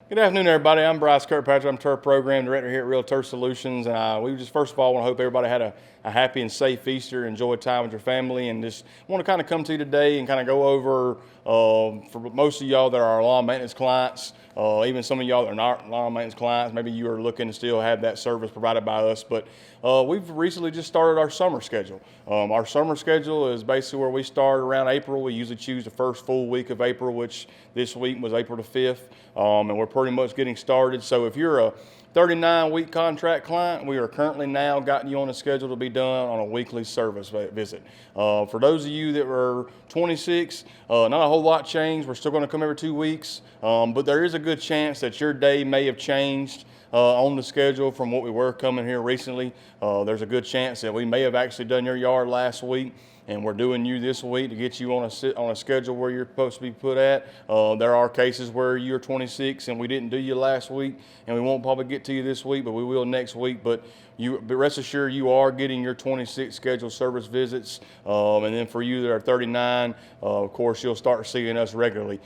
Good afternoon, everybody. I'm Bryce Kirkpatrick. I'm Turf Program Director here at Realtor Solutions. And we just first of all want to hope everybody had a happy and safe Easter, enjoy time with your family, and just want to kind of come to you today and kind of go over for most of y'all that are our lawn maintenance clients, even some of y'all that are not lawn maintenance clients, maybe you are looking to still have that service provided by us. But we've recently just started our summer schedule. Our summer schedule is basically where we start around April. We usually choose the first full week of April, which this week was April the 5th, and we're pretty much getting started. So if you're a 39-week contract client, we are currently now gotten you on a schedule to be done on a weekly service visit. For those of you that were 26, not a whole lot changed. We're still going to come every 2 weeks, but there is a good chance that your day may have changed on the schedule from what we were coming here recently. There's a good chance that we may have actually done your yard last week, and we're doing you this week to get you on a schedule where you're supposed to be put at. There are cases where you're 26 and we didn't do you last week, and we won't probably get to you this week, but we will next week. But rest assured you are getting your 26 scheduled service visits, and then for you that are 39, of course you'll start seeing us regularly.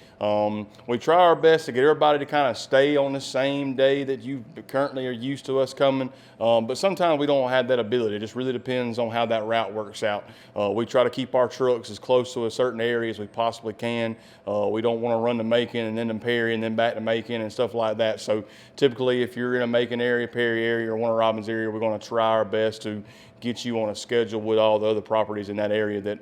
We try our best to get everybody to kind of stay on the same day that you currently are used to us coming, but sometimes we don't have that ability. It just really depends on how that route works out. We try to keep our trucks as close to a certain area as we possibly can. We don't want to run to Macon and then to Perry and then back to Macon and stuff like that. So typically if you're in a Macon area, Perry area, or Warner Robins area, we're going to try our best to get you on a schedule with all the other properties in that area that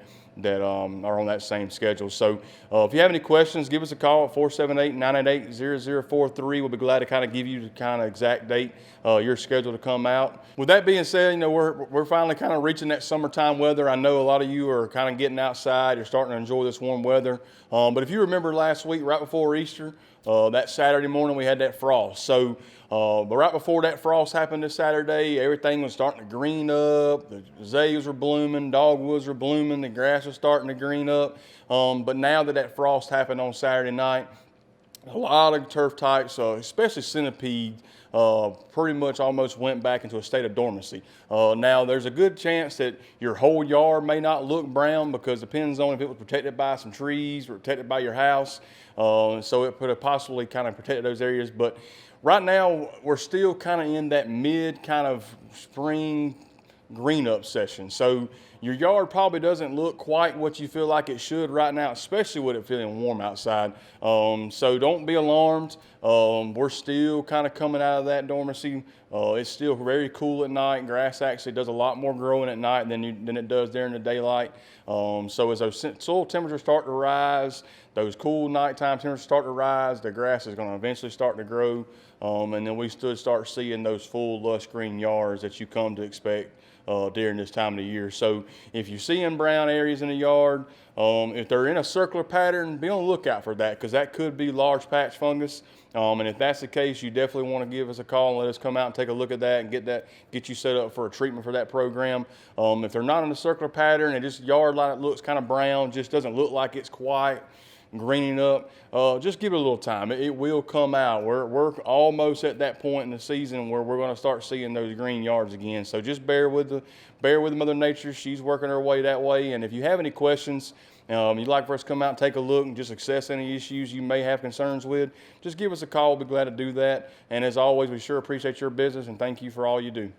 are on that same schedule. So if you have any questions, give us a call at 478-988-0043. We'll be glad to kind of give you the kind of exact date your schedule to come out. With that being said, we're finally kind of reaching that summertime weather. I know a lot of you are kind of getting outside. You're starting to enjoy this warm weather. But if you remember last week, right before Easter, that Saturday morning we had that frost. So but right before that frost happened this Saturday, everything was starting to green up. The azaleas were blooming, dogwoods were blooming, the grass was starting to green up. But now that frost happened on Saturday night, a lot of turf types, especially centipede, pretty much almost went back into a state of dormancy. Now there's a good chance that your whole yard may not look brown because it depends on if it was protected by some trees or protected by your house. So it could have possibly kind of protected those areas. But right now we're still kind of in that mid kind of spring green up session. So your yard probably doesn't look quite what you feel like it should right now, especially with it feeling warm outside. So don't be alarmed. We're still kind of coming out of that dormancy. It's still very cool at night. Grass actually does a lot more growing at night than it does during the daylight. So as those soil temperatures start to rise, those cool nighttime temperatures start to rise, the grass is going to eventually start to grow. And then we still start seeing those full lush green yards that you come to expect during this time of the year. So if you're seeing brown areas in the yard, if they're in a circular pattern, be on the lookout for that, because that could be large patch fungus. And if that's the case, you definitely want to give us a call and let us come out and take a look at that and get you set up for a treatment for that program. If they're not in a circular pattern and just yard line that looks kind of brown, just doesn't look like it's quite greening up, just give it a little time. It will come out. We're almost at that point in the season where we're going to start seeing those green yards again. So just bear with Mother Nature. She's working her way that way. And if you have any questions, you'd like for us to come out and take a look and just assess any issues you may have concerns with, just give us a call. We'll be glad to do that. And as always, we sure appreciate your business and thank you for all you do.